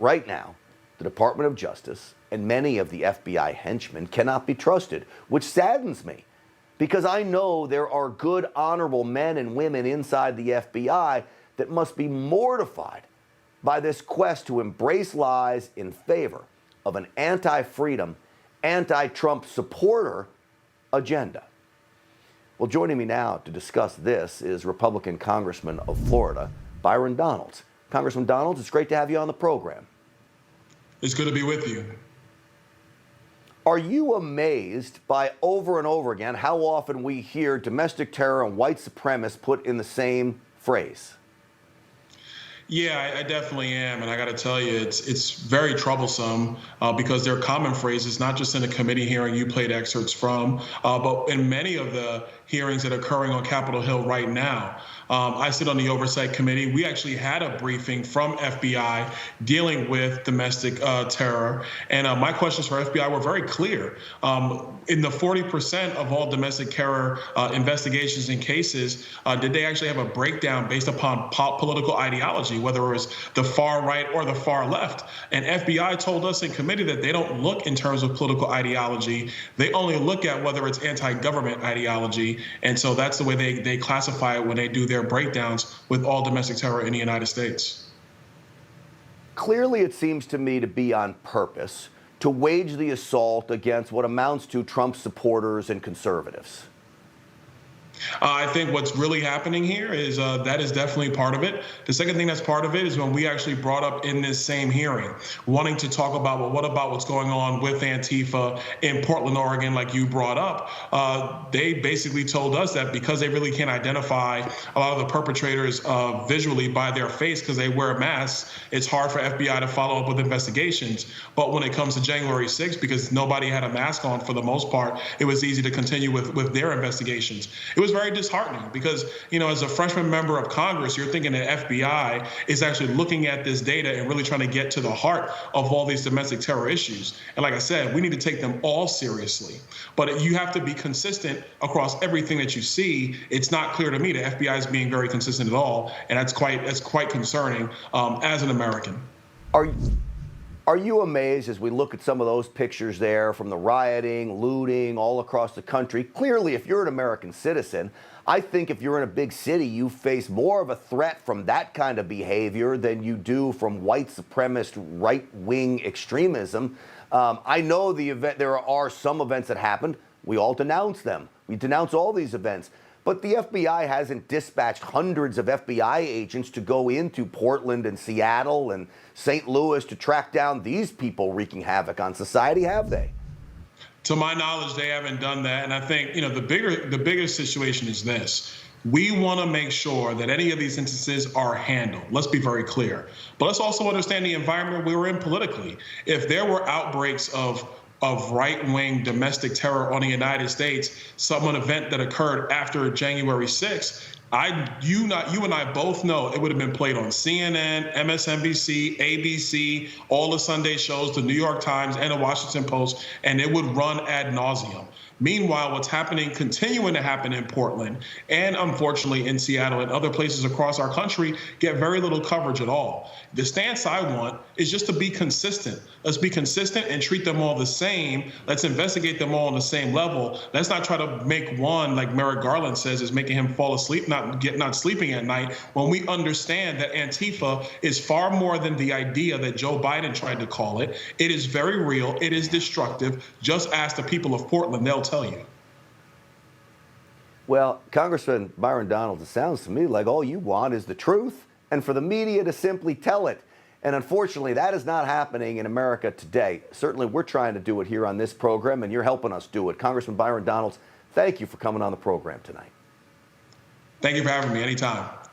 right now, the Department of Justice and many of the FBI henchmen cannot be trusted, which saddens me because I know there are good, honorable men and women inside the FBI that must be mortified by this quest to embrace lies in favor of an anti-freedom, anti-Trump supporter agenda. Well, joining me now to discuss this is Republican Congressman of Florida, Byron Donalds. Congressman Donalds, it's great to have you on the program. It's good to be with you. Are you amazed by over and over again how often we hear domestic terror and white supremacists put in the same phrase? Yeah, I definitely am. And I got to tell you, it's very troublesome because they're common phrases, not just in a committee hearing you played excerpts from, but in many of the hearings that are occurring on Capitol Hill right now. I sit on the Oversight Committee. We actually had a briefing from FBI dealing with domestic terror. And my questions for FBI were very clear. In the 40% of all domestic terror investigations and cases, did they actually have a breakdown based upon political ideology, whether it was the far right or the far left? And FBI told us in committee that they don't look in terms of political ideology. They only look at whether it's anti-government ideology. And so that's the way they classify it when they do their breakdowns with all domestic terror in the United States. Clearly, it seems to me to be on purpose to wage the assault against what amounts to Trump supporters and conservatives. I think what's really happening here is that is definitely part of it. The second thing that's part of it is when we actually brought up in this same hearing, wanting to talk about, well, what about what's going on with Antifa in Portland, Oregon, like you brought up? They basically told us that because they really can't identify a lot of the perpetrators visually by their face because they wear masks, it's hard for FBI to follow up with investigations. But when it comes to January 6th, because nobody had a mask on for the most part, it was easy to continue with their investigations. It was very disheartening because, you know, as a freshman member of Congress, you're thinking that FBI is actually looking at this data and really trying to get to the heart of all these domestic terror issues. And like I said, we need to take them all seriously. But you have to be consistent across everything that you see. It's not clear to me that FBI is being very consistent at all. And that's quite concerning as an American. Are you amazed as we look at some of those pictures there from the rioting, looting all across the country? Clearly, if you're an American citizen, I think if you're in a big city, you face more of a threat from that kind of behavior than you do from white supremacist right-wing extremism. I know there are some events that happened. We all denounce them. We denounce all these events. But the FBI hasn't dispatched hundreds of FBI agents to go into Portland and Seattle and St. Louis to track down these people wreaking havoc on society, have they? To my knowledge, they haven't done that. And I think, you know, the bigger situation is this. We want to make sure that any of these instances are handled. Let's be very clear. But let's also understand the environment we were in politically. If there were outbreaks of right-wing domestic terror on the United States, an event that occurred after January 6th, you and I both know it would have been played on CNN, MSNBC, ABC, all the Sunday shows, the New York Times and the Washington Post, and it would run ad nauseum. Meanwhile, what's continuing to happen in Portland and unfortunately in Seattle and other places across our country get very little coverage at all. The stance I want is just to be consistent. Let's be consistent and treat them all the same. Let's investigate them all on the same level. Let's not try to make one, like Merrick Garland says, is making him fall asleep, not sleeping at night, when we understand that Antifa is far more than the idea that Joe Biden tried to call it. It is very real. It is destructive. Just ask the people of Portland. They'll tell you. Well, Congressman Byron Donalds, it sounds to me like all you want is the truth and for the media to simply tell it. And unfortunately, that is not happening in America today. Certainly, we're trying to do it here on this program, and you're helping us do it. Congressman Byron Donalds, thank you for coming on the program tonight. Thank you for having me anytime.